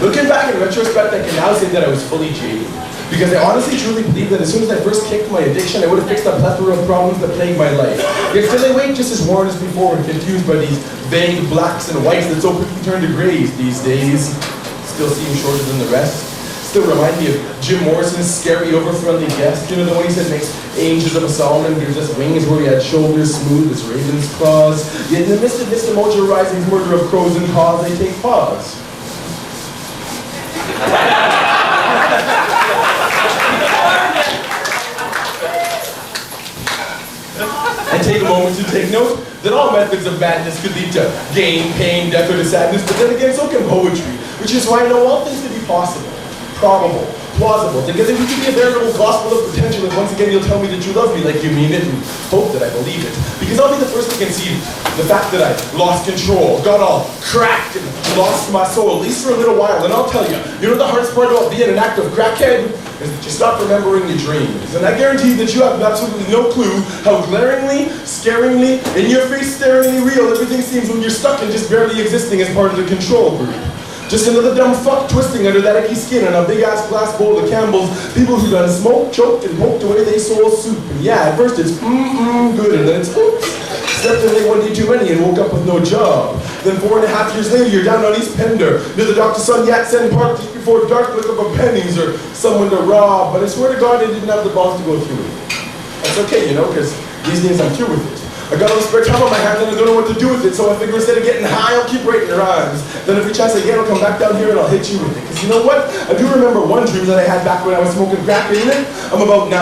Looking back in retrospect, I can now say that I was fully jaded. Because I honestly truly believe that as soon as I first kicked my addiction, I would have fixed a plethora of problems that plague my life. Yet still I wait just as worn as before and confused by these vague blacks and whites that so quickly turn to grays these days. Still seem shorter than the rest. Still remind me of Jim Morrison's scary over-friendly guest. You know, the one he said makes angels of a Solomon, gives us wings where he had shoulders smooth as raven's claws. Yet in the midst of this emotional rising's murder of crows and caws, they take pause. I take a moment to take note that all methods of madness could lead to gain, pain, death, or to sadness, but then again, so can poetry, which is why I know all things to be possible, probable, plausible, together we could be a veritable gospel of potential, and once again you'll tell me that you love me like you mean it, and hope that I believe it. Because I'll be the first to concede the fact that I lost control, got all cracked, and lost my soul, at least for a little while, and I'll tell you, you know the hardest part about being an active crackhead? Is that you stop remembering your dreams. And I guarantee that you have absolutely no clue how glaringly, scaringly, in-your-face staringly real everything seems when you're stuck and just barely existing as part of the control group. Just another dumb fuck twisting under that icky skin in a big-ass glass bowl of Campbell's. People who done smoked, choked, and poked away they soul soup. And yeah, at first it's good, and then it's oops. Slept in late one day too many and woke up with no job. Then 4.5 years later, you're down on East Pender, near the Dr. Sun Yat-sen Park just before dark, looking for pennies or someone to rob. But I swear to God, they didn't have the balls to go through it. That's okay, you know, because these days I'm through with it. I got all the spare time on my hands and I don't know what to do with it, so I figure instead of getting high, I'll keep writing rhymes. Then every chance I get, I'll come back down here and I'll hit you with it. Because you know what? I do remember one dream that I had back when I was smoking crack, isn't it? I'm about 9.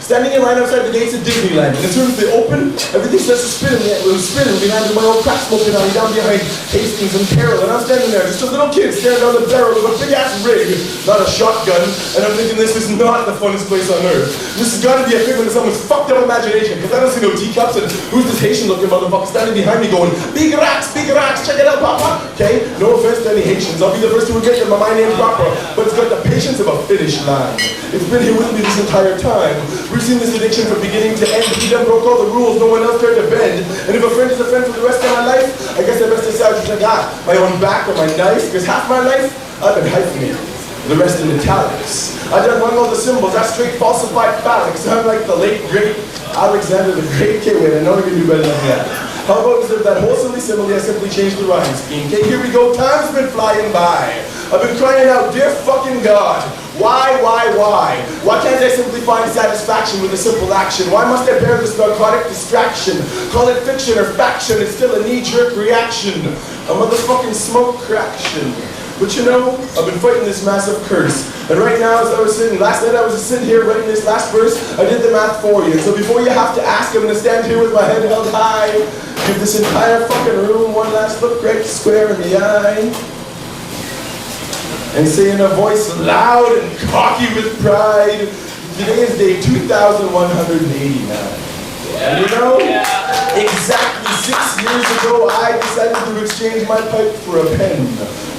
Standing in line outside the gates of Disneyland, and as soon as they open, everything starts to spin. It was spinning behind my old crack smoking alley down behind Hastings and Carroll, and I'm standing there, just a little kid staring down the barrel of a big-ass rig, not a shotgun, and I'm thinking this is not the funnest place on earth. This has got to be a figment of someone's fucked up imagination, because I don't see no teacups, and who's this Haitian-looking motherfucker standing behind me going, big rocks, check it out, papa. Okay, no offense to any Haitians, I'll be the first to admit that my mind ain't proper, but it's got the patience of a finish line. It's been here with me this entire time. We've seen this addiction from beginning to end. He done broke all the rules, no one else cared to bend. And if a friend is a friend for the rest of my life, I guess I best decide what I got. My own back or my knife, because half my life, I've been hyphenated. The rest in italics. I done run all the symbols, that's straight falsified phallics. I'm like the late, great Alexander the Great. Okay, wait, I know I can do better than that. How about instead of that wholesomely simile, I simply changed the rhyme scheme. Okay, here we go, time's been flying by. I've been crying out, dear fucking God. Why? Why can't I simply find satisfaction with a simple action? Why must I bear this narcotic distraction? Call it fiction or faction, it's still a knee-jerk reaction. A motherfucking smoke craction. But you know, I've been fighting this massive curse. And right now, as I was sitting, last night I was sitting here writing this last verse, I did the math for you. And so before you have to ask, I'm gonna stand here with my head held high, give this entire fucking room one last look right square in the eye, and say in a voice loud and cocky with pride, today is day 2,189. And you know, exactly 6 years ago, I decided to exchange my pipe for a pen,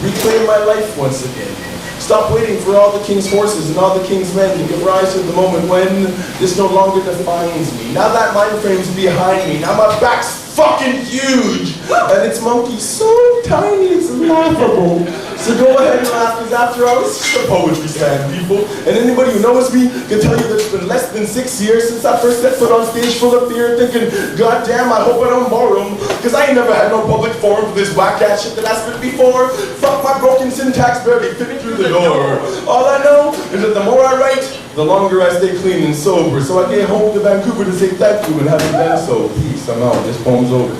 reclaim my life once again. Stop waiting for all the king's horses and all the king's men to give rise to the moment when this no longer defines me. Now that mind frame's behind me, now my back's fucking huge, and its monkey so tiny it's laughable. So go ahead and laugh, because after all, it's just a poetry slam, people. And anybody who knows me can tell you that it's been less than 6 years since I first set foot on stage full of fear, thinking, God damn, I hope I don't borrow them, because I ain't never had no public forum for this whack-ass shit that I spit before. Fuck, my broken syntax barely fit through the door. All I know is that the more I write, the longer I stay clean and sober. So I get home to Vancouver to say thank you and having been so. Peace, I'm out. This poem's over.